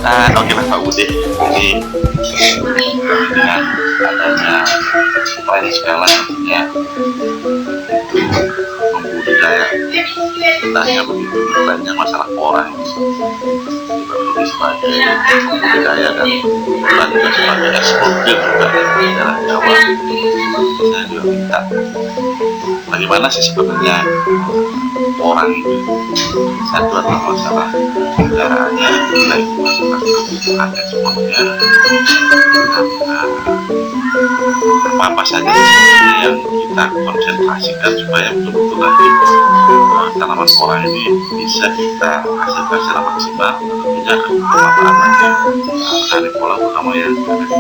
Oke lah Pak Budi, ini dengan adanya tren sekarang nantinya membudidaya, tanya begitu banyak masalah orang lebih sebagai budidaya dan bukan juga sebagai eksportir juga di daerah Jawa. Saya juga minta bagaimana sih sebenarnya orang itu satu atau masalah kendaraannya, baik masalah ekspornya, apa saja sebenarnya yang kita konsentrasikan supaya betul-betul lagi tanaman orang ini bisa kita hasilkan secara maksimal, tentunya pemaparannya dari pola utama yang ada di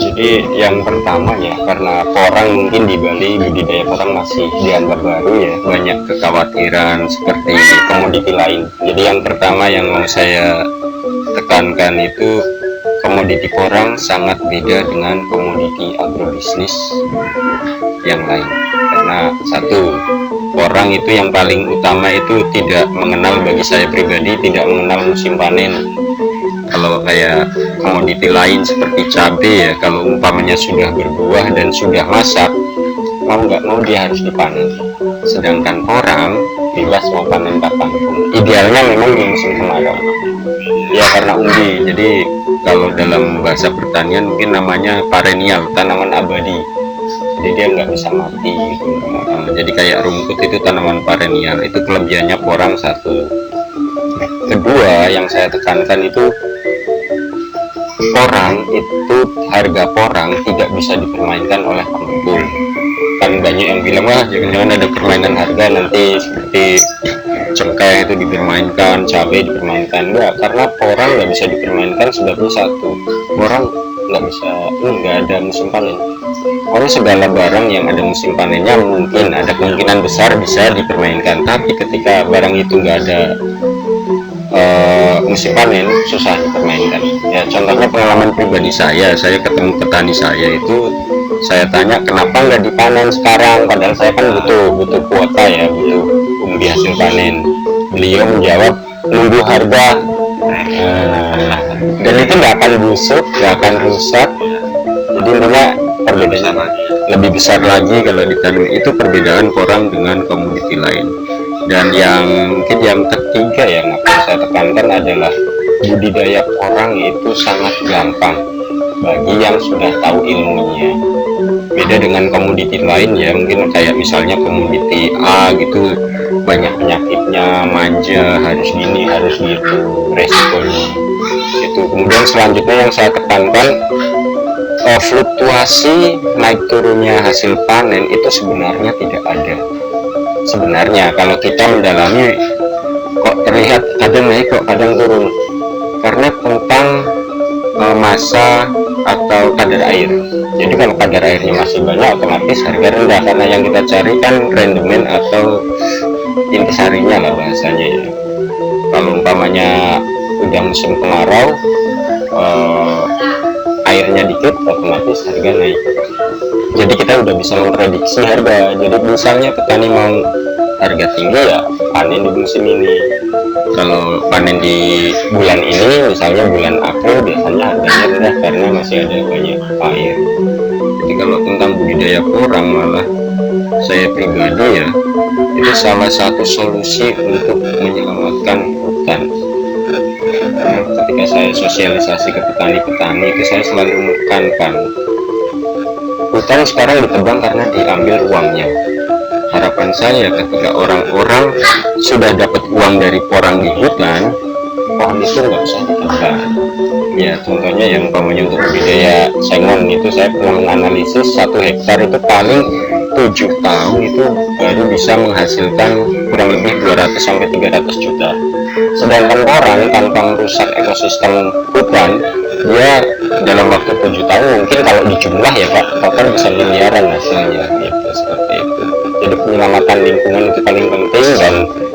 Jadi yang pertama ya, karena porang mungkin di Bali budidaya porang masih dianggap baru ya, banyak kekhawatiran seperti komoditi lain. Jadi yang pertama yang mau saya tekankan itu, komoditi porang sangat beda dengan komoditi agrobisnis yang lain. Karena satu, porang itu yang paling utama itu tidak mengenal, bagi saya pribadi tidak mengenal musim panen. Kalau kayak komoditi lain seperti cabai ya, kalau umpamanya sudah berbuah dan sudah masak, mau nggak mau dia harus dipanen. Sedangkan porang bebas mau panen kapan pun. Idealnya memang di musim kemarau. Ya karena umbi, jadi kalau dalam bahasa pertanian mungkin namanya perennial, tanaman abadi. Jadi dia nggak bisa mati gitu. Jadi kayak rumput itu tanaman perennial, itu kelebihannya porang satu. Kedua yang saya tekankan itu, porang itu, harga porang tidak bisa dipermainkan oleh pengepul. Kan banyak yang bilang, wah jangan-jangan ada permainan harga nanti seperti cengkeh itu dipermainkan, cabai dipermainkan. Enggak, karena porang nggak bisa dipermainkan sebabnya satu, porang nggak ada musim panen. Kalau segala barang yang ada musim panennya mungkin ada kemungkinan besar bisa dipermainkan, tapi ketika barang itu nggak ada musim panen, susah dipermainkan. Ya contohnya pengalaman pribadi saya ketemu petani saya itu, saya tanya kenapa nggak dipanen sekarang, padahal saya kan butuh kuota ya, butuh umbi hasil panen. Beliau menjawab nunggu harga. Dan itu nggak akan busuk, nggak akan rusak. Jadi intinya perbedaan lebih besar lagi kalau ditanam. Itu perbedaan porang dengan komoditi lain. Dan yang mungkin yang ketiga yang akan saya tekankan adalah budidaya porang itu sangat gampang bagi yang sudah tahu ilmunya. Beda dengan komoditi lain ya, mungkin kayak misalnya komoditi A gitu, banyak penyakitnya, manja, harus gini, harus gitu, resikonya itu. Kemudian selanjutnya yang saya tekankan, fluktuasi naik turunnya hasil panen itu sebenarnya tidak ada. Sebenarnya kalau kita mendalami, kok terlihat kadang naik kok kadang turun, karena tentang massa atau kadar air. Jadi kalau kadar airnya masih banyak, otomatis harga rendah, karena yang kita cari kan rendemen atau intisarinya lah bahasanya ya. Kalau umpamanya udah musim kemarau, airnya dikit, otomatis harga naik. Jadi kita udah bisa memprediksi harga. Jadi misalnya petani mau harga tinggi ya panen di musim ini. Kalau panen di bulan ini, misalnya bulan April, biasanya harganya rendah karena masih ada banyak air. Jadi kalau tentang budidaya porang, malah saya pribadi ya, itu salah satu solusi untuk menyelamatkan hutan. Ketika saya sosialisasi ke petani-petani itu, saya selalu menekankan, hutan sekarang ditebang karena diambil uangnya. Harapan saya ketika orang-orang sudah dapat uang dari porang di hutan, pohon itu nggak usah ditebang. Ya contohnya yang umpamanya untuk budidaya sengon itu, saya pernah menganalisis 1 hektar itu paling 7 tahun itu baru bisa menghasilkan kurang lebih 200-300 juta. Sedangkan porang tanpa merusak ekosistem hutan, dia dalam waktu 7 tahun mungkin kalau dijumlah ya Pak, total bisa miliaran hasilnya gitu, seperti itu. Jadi penyelamatan lingkungan itu paling penting. Dan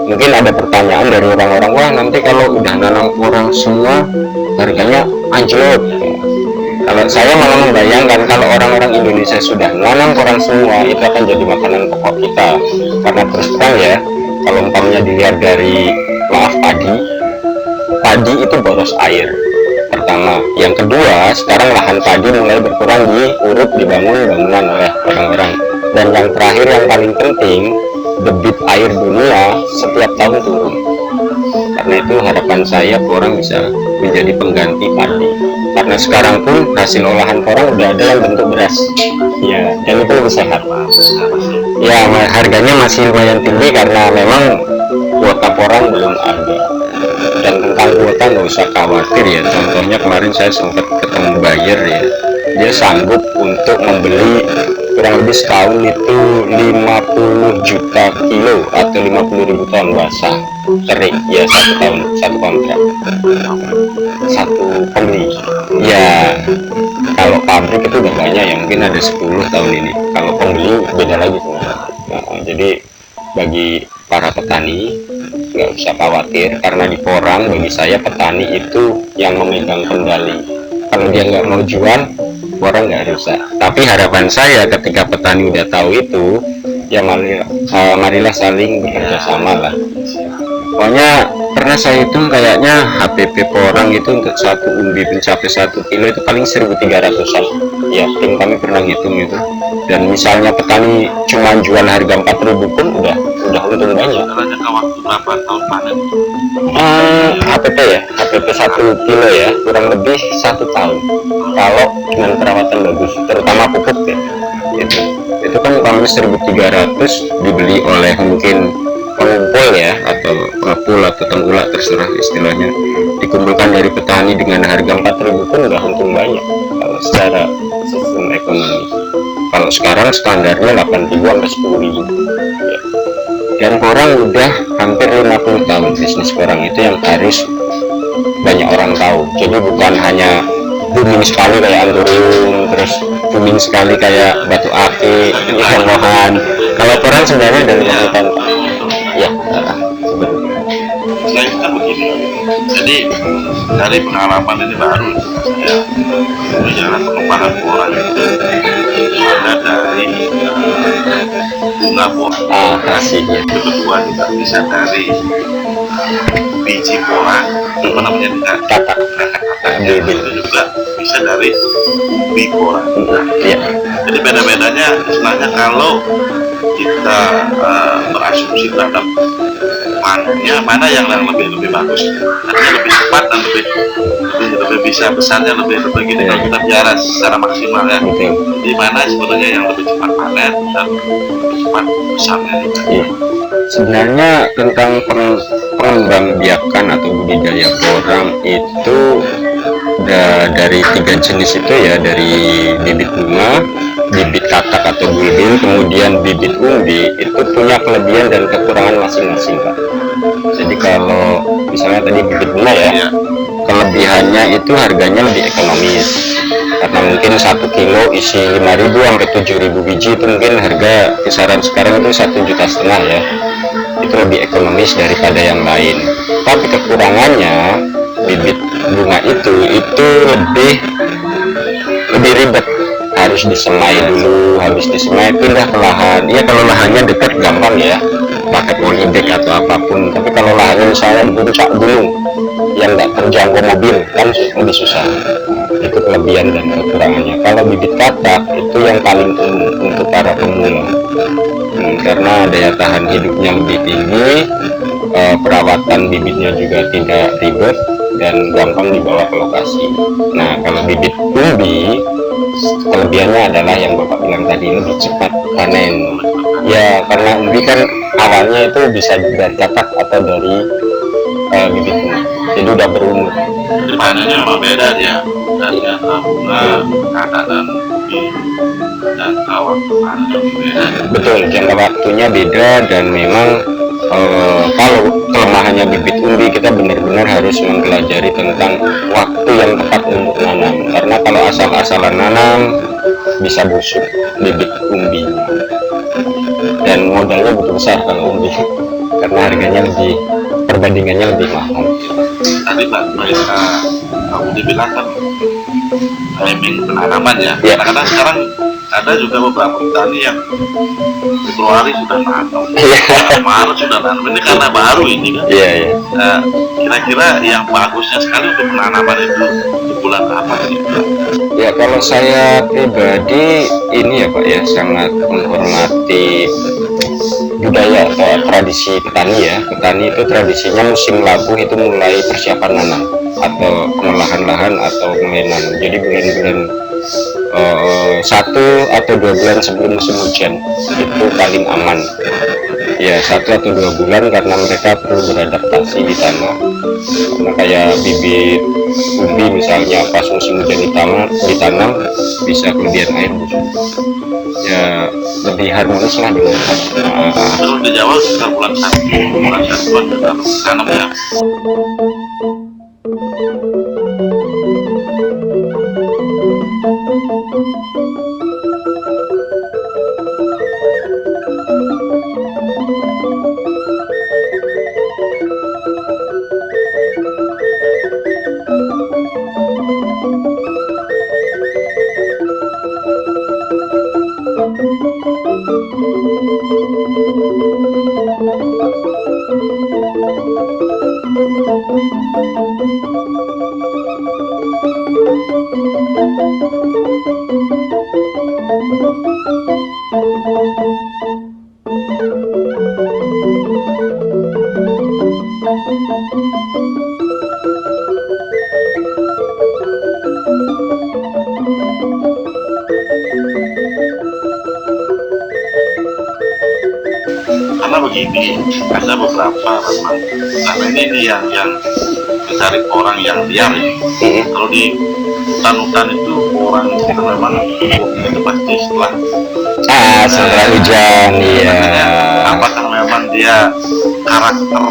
mungkin ada pertanyaan dari orang-orang, wah nanti kalau udah nanam porang semua harganya anjlok. Kalau saya malah membayangkan kalau orang-orang Indonesia sudah nanam porang semua, itu akan jadi makanan pokok kita. Karena terus terang ya, kalau umpamanya dilihat dari maaf padi itu boros air pertama. Yang kedua, sekarang lahan padi mulai berkurang, diuruk dibangun bangunan oleh orang-orang. Dan yang terakhir yang paling penting, debit air dunia setiap tahun turun. Karena itu harapan saya porang bisa menjadi pengganti padi. Karena sekarang pun hasil olahan porang udah ada yang bentuk beras. Ya, dan itu lebih sehat. Ya, harganya masih lumayan tinggi karena memang kuota porang belum ada. Dan tentang kuota nggak usah khawatir ya. Contohnya kemarin saya sempat ketemu buyer ya, dia sanggup untuk membeli kurang lebih setahun itu 50 juta kilo atau 50.000 ton basah kering ya, satu kontrak, satu pembeli ya. Kalau pabrik itu udah banyak ya, mungkin ada 10 tahun ini. Kalau pembeli beda lagi semua. Jadi bagi para petani nggak usah khawatir, karena di porang bagi saya petani itu yang memegang kendali. Kalau dia nggak mau jual, porang nggak rusak. Tapi harapan saya ketika petani udah tahu itu, ya marilah saling bekerja sama lah. Pokoknya pernah saya hitung kayaknya HPP porang itu untuk satu umbi mencapai 1 kilo itu paling 1.300-an ya, tim kami pernah hitung itu. Dan misalnya petani cuma jual harga 4.000 pun udah untung banyak. Jangka waktu berapa tahun panen? HPP 1 kilo ya kurang lebih 1 tahun kalau dengan perawatan bagus, terutama pupuk ya. Itu kan kalau 1.300 dibeli oleh mungkin pengumpul ya, atau pengepul atau tengkulak, terserah istilahnya, dikumpulkan dari petani dengan harga 4.000 pun udah untung banyak kalau secara sistem ekonomi. Kalau sekarang standarnya 8.000 sampai 10.000 ya. Dan porang udah hampir 50 tahun bisnis porang itu yang harus banyak orang tahu. Jadi bukan hanya booming sekali kayak anggur, terus booming sekali kayak batu akik, ikan lohan. Kalau porang sebenarnya dari hutan ya, Saya kan begini, jadi dari pengalaman ini baru saya berjalan pengembangan porang itu ada dari bunga porang. kasih ya. Itu kedua juga bisa dari biji porang, apa namanya, Kakak itu juga bisa dari umbi porang. ya. Jadi beda-bedanya istilahnya kalau kita berasumsi terhadap panennya mana yang lebih bagus, artinya lebih cepat dan lebih bisa besarnya lebih gini kalau kita bicara secara maksimal ya. Di mana sebenarnya yang lebih cepat panen dan lebih cepat besarnya juga. Iya. Sebenarnya tentang pengembangbiakan atau budidaya porang itu dari 3 jenis itu ya, dari bibit bunga, bibit katak atau bulbil, kemudian bibit umbi, itu punya kelebihan dan kekurangan masing-masing Pak. Jadi kalau misalnya tadi bibit bunga ya, kelebihannya itu harganya lebih ekonomis, karena mungkin 1 kilo isi 5.000 sampai 7.000 biji, itu mungkin harga kisaran sekarang itu 1,5 juta ya. Itu lebih ekonomis daripada yang lain. Tapi kekurangannya bibit bunga itu lebih ribet, harus disemai dulu, pindah ke lahan. Ya kalau lahannya dekat gampang ya, pakai polybag atau apapun. Tapi kalau lahannya misalnya di puncak gunung yang nggak terjangkau mobil kan lebih susah. Itu kelebihan dan kekurangannya. Kalau bibit katak itu yang paling umum untuk para pemula, karena daya tahan hidupnya lebih tinggi, perawatan bibitnya juga tidak ribet dan gampang dibawa ke lokasi. Nah, kalau bibit umbi kelebihannya adalah yang Bapak bilang tadi, lebih cepat panen ya, karena umbi kan awalnya itu bisa dari katak atau dari bibit bunga, jadi udah berumur. Jadi panennya memang beda dia dari bunga, katak dan umbi, dan awal panen beda. Betul, jangka waktunya beda. Dan memang kalau kelemahannya bibit umbi, kita benar-benar harus mempelajari tentang waktu yang tepat untuk nanam, karena kalau asal-asalan nanam bisa busuk bibit umbinya, dan modalnya begitu besar kalau umbi karena harganya perbandingannya lebih mahal. Tadi Pak Budi bilang kan timing penanaman ya. Ya. Kadang-kadang sekarang ada juga beberapa petani yang Februari sudah nanam, Maret sudah nanam. Ini karena baru ini kan. Iya, iya. Nah, kira-kira yang bagusnya sekali untuk penanaman itu di bulan apa sih? Ya kalau saya pribadi ini ya Pak ya, sangat menghormati budaya atau tradisi petani ya. Petani itu tradisinya musim labuh itu mulai persiapan nanam atau pengolahan lahan atau mulai nanam. Jadi bulan-bulan 1 atau 2 bulan sebelum musim hujan itu paling aman ya, 1 atau 2 bulan, karena mereka perlu beradaptasi di tanah. Karena kayak bibit ubi misalnya pas musim hujan ditanam bisa kelebihan air busuk ya, lebih harmonis lah dengan Kalau di Jawa sekitar bulan 1 kita tanam ya. Karena begini, ada beberapa memang, karena ini yang mencari orang yang liar ya. Kalau di hutan-hutan itu orang itu memang itu pasti setelah hujan ya. Apakah memang dia karakter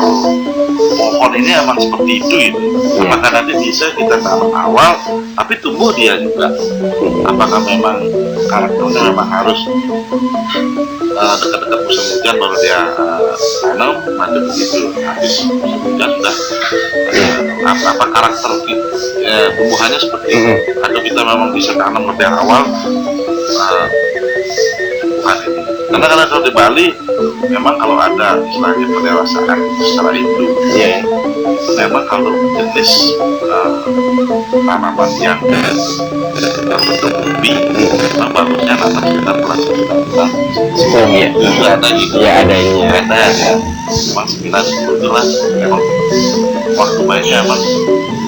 pohon ini memang seperti itu gitu? Apakah nanti bisa kita tanam awal tapi tumbuh dia juga? Apakah memang karakternya memang harus dekat-dekat musim hujan baru dia tanam, nanti begitu habis musim hujan sudah apa karakter tumbuhannya seperti itu? Atau kita memang bisa tanam lebih awal tumbuhan ini? Karena kalau di Bali memang kalau ada istilahnya pendewasaan secara itu memang kalau jenis tanaman yang berbentuk ubi memang bagusnya nanam sekitar bulan 9 ya. Itu ada gitu Ya ada ini ya. ada ya, memang 9-10 itu lah memang waktu baiknya memang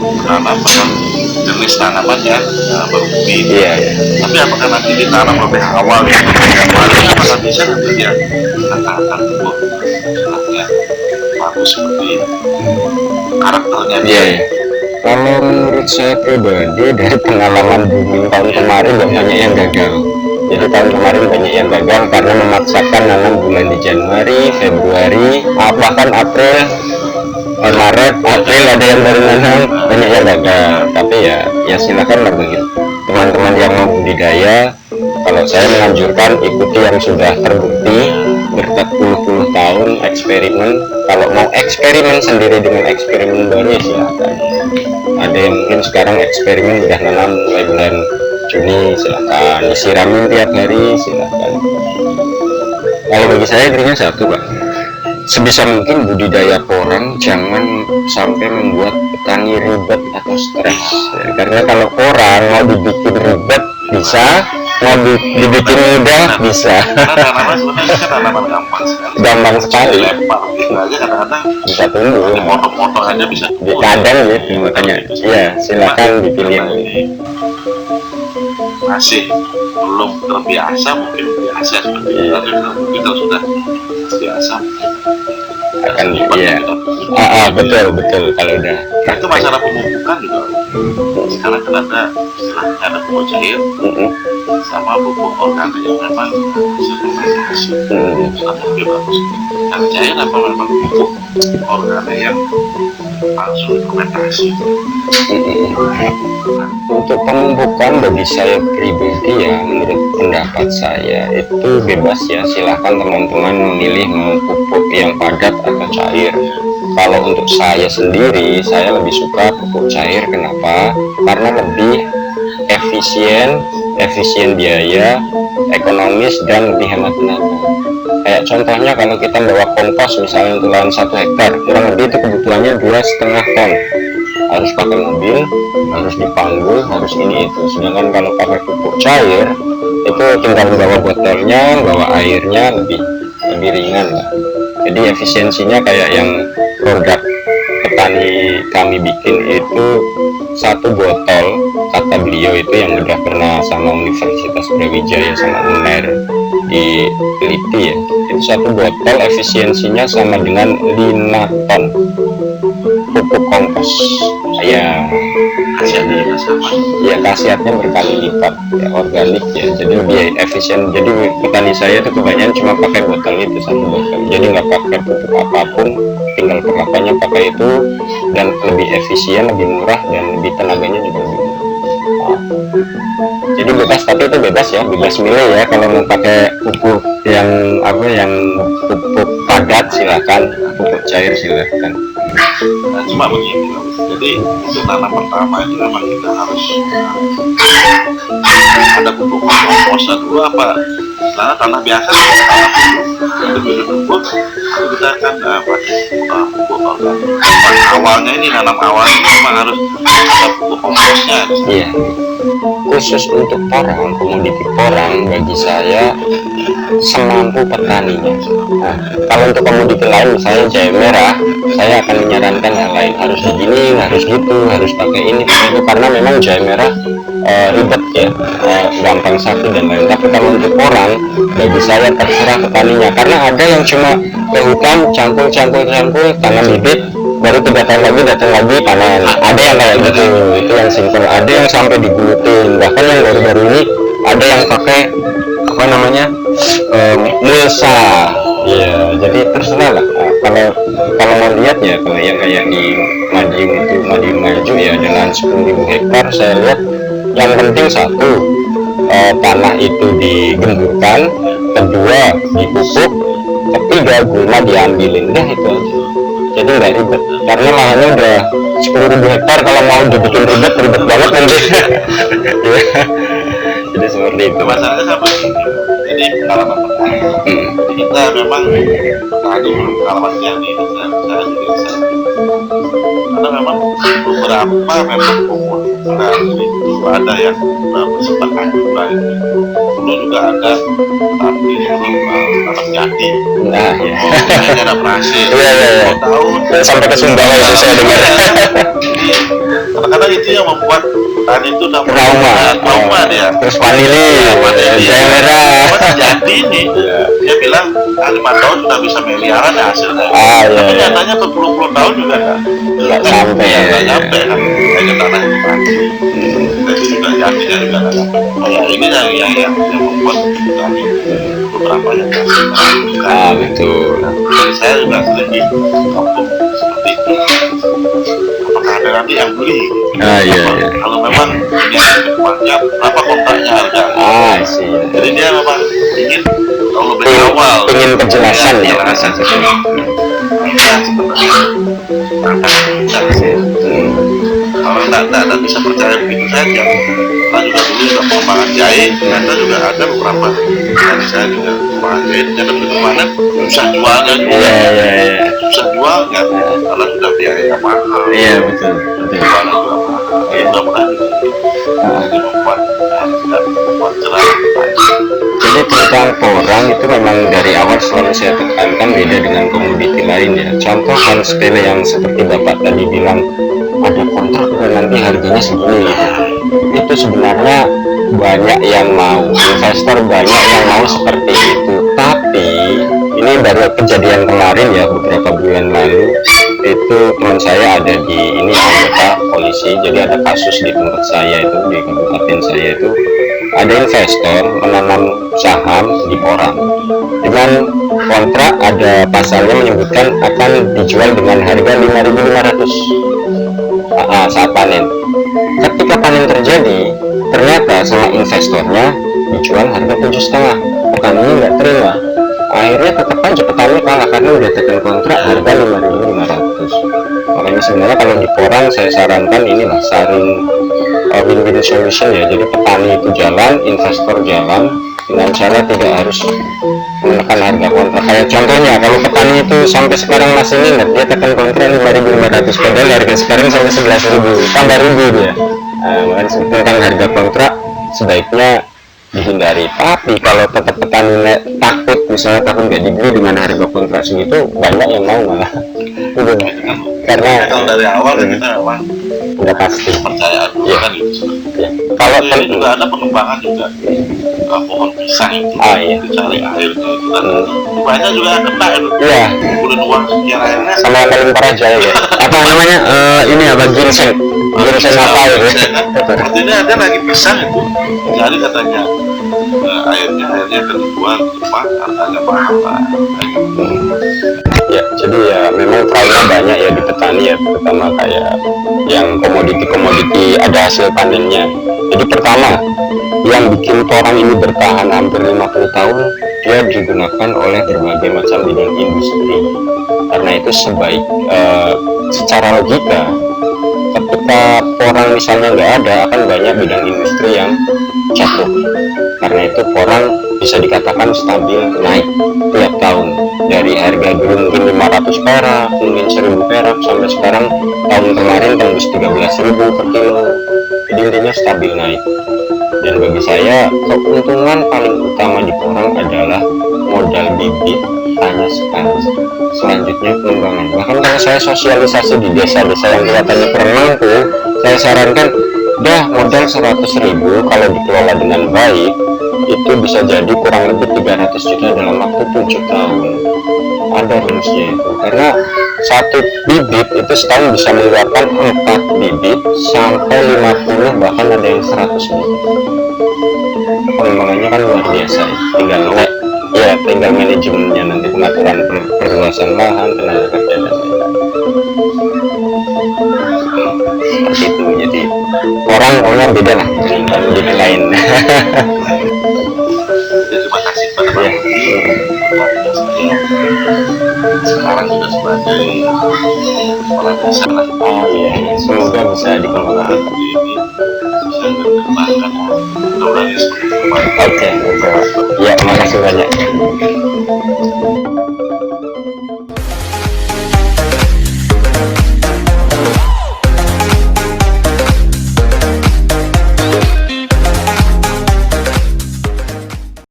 menanam memang jenis tanamannya berubi. Iya, iya. Tapi apakah nanti ditanam lebih awal ya? Apakah bisa nanti dia akan tumbuh istilahnya bagus seperti karakternya? Iya, iya. Kalau menurut saya pribadi dari pengalaman booming tahun kemarin banyak yang gagal. Jadi tahun kemarin banyak yang gagal karena memaksakan nanam bulan di Januari, Februari, bahkan April, Maret, April ada yang baru nanam, banyak yang gagal. Tapi ya silakan lah begitu. Teman-teman yang mau budidaya, kalau saya menganjurkan ikuti yang sudah terbukti berpuluh-puluh tahun eksperimen. Kalau mau eksperimen sendiri dengan eksperimen baru ya silakan. Ada yang mungkin sekarang eksperimen udah nanam mulai bulan Juni, silakan disiramin tiap hari, silakan. Kalau bagi saya intinya satu Pak, sebisa mungkin budidaya porang jangan sampai membuat petani ribet atau stres ya, karena kalau porang mau dibikin ribet bisa, mau dibikin mudah bisa. Karena tanaman sebenarnya kan tanaman gampang sekali lempar gitu aja, kadang-kadang bisa tumbuh, dipotong-potong aja bisa di kadang gitu. Makanya ya silakan dipilih. Masih belum terbiasa, mungkin biasa seperti itu, tapi mungkin kalau sudah biasa Akan ya betul kalau udah itu masalah pemupukan juga. Sekarang kan ada istilahnya ada pupuk cair sama pupuk organik yang memang hasil fermentasi lebih bagus. Yang cair apa memang pupuk organik yang langsung fermentasi? Untuk pemupukan bagi saya pribadi ya, menurut pendapat saya itu bebas ya, silahkan teman-teman memilih mau pupuk yang padat atau cair. Kalau untuk saya sendiri, saya lebih suka pupuk cair. Kenapa? Karena lebih efisien biaya, ekonomis, dan lebih hemat tenaga. Kayak contohnya kalau kita bawa kompos misalnya untuk lahan 1 hektar, kurang lebih itu kebutuhannya 2,5 ton. Harus pakai mobil, harus dipanggul, harus ini itu. Sedangkan kalau pakai pupuk cair itu tinggal bawa botolnya, bawa airnya, lebih ringan lah. Jadi efisiensinya kayak yang produk petani kami bikin itu 1 botol, kata beliau itu yang udah pernah sama Universitas Brawijaya sama UNER diteliti ya, itu 1 botol efisiensinya sama dengan 5 ton pupuk kompos. Ya Khasiatnya juga sama. ya khasiatnya berkali lipat ya, organik ya, jadi lebih efisien. Jadi petani saya itu kebanyakan cuma pakai botol itu, 1 botol, jadi nggak pakai pupuk apapun, tinggal perlakuannya pakai itu, dan lebih efisien, lebih murah, dan lebih tenaganya juga lebih murah. Jadi bebas, tapi itu bebas ya, bebas milih ya. Kalau mau pakai pupuk yang pupuk padat silakan, pupuk cair silakan. Nah, cuma begini, jadi untuk tanam pertama itu memang kita harus ada pupuk komposta dulu apa, karena tanah biasa tanah pupuk itu kita akan pakai pupuk organik. Awalnya ini nanam awalnya memang harus ada pupuk komposnya. Iya, khusus untuk porang, komoditi porang bagi saya semampu petaninya. Nah, kalau untuk komoditi lain misalnya jahe merah, saya akan menyarankan yang lain, harus begini, harus gitu, harus pakai ini, pakai itu, karena memang jahe merah ribet ya, gampang sakit dan lain. Tapi kalau untuk porang bagi saya terserah petaninya, karena ada yang cuma ke hutan cangkul tanam bibit, baru 3 tahun lagi datang lagi panen. Ada yang kayak gitu, itu yang simple. Ada yang sampai digulutin, bahkan yang baru-baru ini ada yang pakai apa namanya mulsa ya. Jadi terserah lah. Kalau mau lihat ya, kalau yang kayak di Madiun Maju ya, dengan 10.000 hektar saya lihat yang penting 1, tanah itu digemburkan, 2 dipupuk, 3 gulma diambilin, dah itu aja. Jadi nggak ribet, karena lahannya udah 10.000 hektar. Kalau mau dibikin ribet banget nanti. Jadi seperti itu. Masalahnya sama ini. Jadi pengalaman petani. Jadi kita memang petani belum pengalaman yang ini saya juga karena memang beberapa memang komunitas itu ada yang bersifat anjuran. Dulu juga ada tapi belum tanam jadi. Nah ya. Kayaknya ada berhasil. Iya. Tahun Sampai ke Sumbawa itu saya dengar. Kadang-kadang itu yang membuat petani itu trauma dia. Terus vanili, jahe merah. Jadi nih, dia bilang 5 tahun sudah bisa miliaran ya hasilnya. Tapi nyatanya berpuluh-puluh tahun juga nggak sampai kan. Hanya tanah itu mati. Jadi juga jadinya juga nggak sampai. Kayak ini yang membuat petani beberapa yang kasih. Betul. Jadi saya juga lebih untuk seperti itu. Apakah ada nanti yang beli? Iya. Kalau memang dia kedepannya berapa kontraknya harga? Sih. Jadi dia memang ingin kalau lebih awal ingin penjelasan ya. Kalau tidak bisa percaya begitu saja. Kita juga dulu juga pengembangan jahe, ternyata juga ada beberapa dari saya juga pengembangan jahe, ternyata begitu panen susah jualnya juga. Susah jualnya karena sudah biaya mahal. Iya betul. Jualnya juga mahal. Mudah-mudahan jadi membuat cerah. Jadi tentang porang itu memang dari awal selalu saya tekankan beda dengan komoditi lain ya. Contoh hal sepele yang seperti Bapak tadi bilang, ada kontrak dan nanti harganya segini gitu. Itu sebenarnya banyak yang mau, investor banyak yang mau seperti itu. Tapi ini baru kejadian kemarin ya, beberapa bulan lalu itu teman saya ada di ini anggota polisi. Jadi ada kasus di tempat saya itu, di kabupaten saya itu ada investor menanam saham di porang dengan kontrak, ada pasalnya menyebutkan akan dijual dengan harga 5.500 saat panen. Ketika panen terjadi, ternyata sama investornya dijual harga 7,5. Petani nggak terima, akhirnya tetap aja petani kalah karena udah tekan kontrak harga 5.500. Makanya sebenarnya kalau di porang saya sarankan inilah saring win-win solution ya. Jadi petani itu jalan, investor jalan, dengan cara tidak harus menekan harga kontrak. Kayak contohnya kalau petani itu sampai sekarang masih ingat, dia tekan kontrak 5.500, padahal harga sekarang sampai 11.000, tambah ribu dia. Makanya tentang harga kontrak sebaiknya dihindari. Tapi kalau tetap petani takut, misalnya takut nggak dibeli dengan harga kontrak segitu, banyak yang mau malah. Gitu. Karena kalau dari awal kita memang udah pasti percayaan Iya. kan gitu. ya. Kalau Ini juga ada pengembangan juga pohon pisang itu iya. dicari airnya itu kan banyak juga yang kena itu Iya. kumpulin uang sekian airnya Sama yang paling parah aja ya. Apa namanya? Ini apa, ginseng? Ginseng apa ya? artinya ada lagi pisang itu jadi katanya airnya akan dijual di Jepang harganya mahal lah. Ya, jadi ya memang trauma banyak ya di petani ya, terutama kayak yang komoditi ada hasil panennya. Jadi pertama, yang bikin porang ini bertahan hampir 50 tahun, dia digunakan oleh berbagai macam bidang industri. Karena itu secara logika, ketika porang misalnya nggak ada, akan banyak bidang industri yang jatuh. Karena itu porang bisa dikatakan stabil naik tiap tahun, dari harga dulu mungkin 500 perak, mungkin 1.000 perak, sampai sekarang tahun kemarin tembus 13.000 per kilo. Jadi intinya stabil naik. Dan bagi saya keuntungan paling utama di porang adalah modal bibit hanya sekali. Selanjutnya pengembangan. Bahkan kalau saya sosialisasi di desa-desa yang kelihatannya kurang mampu, saya sarankan dah modal 100.000 kalau dikelola dengan baik itu bisa jadi kurang lebih 300 juta dalam waktu 7 tahun. Ada rumusnya itu, karena satu bibit itu setahun bisa mengeluarkan 4 bibit sampai 50, bahkan ada yang 100 bibit. Pengembangannya kan luar biasa ya. Tinggal manajemennya nanti, pengaturan perluasan lahan, tenaga kerja dan lain-lain. Seperti itu. Jadi orang beda lah dengan bidang lain. Ya, terima kasih pada Pak Budi sekarang sudah sebagai kepala desa lah. Iya, semoga bisa dikembangkan. Ini bisa dikembangkan mudah-mudahan seperti itu. Oke, ya, makasih banyak.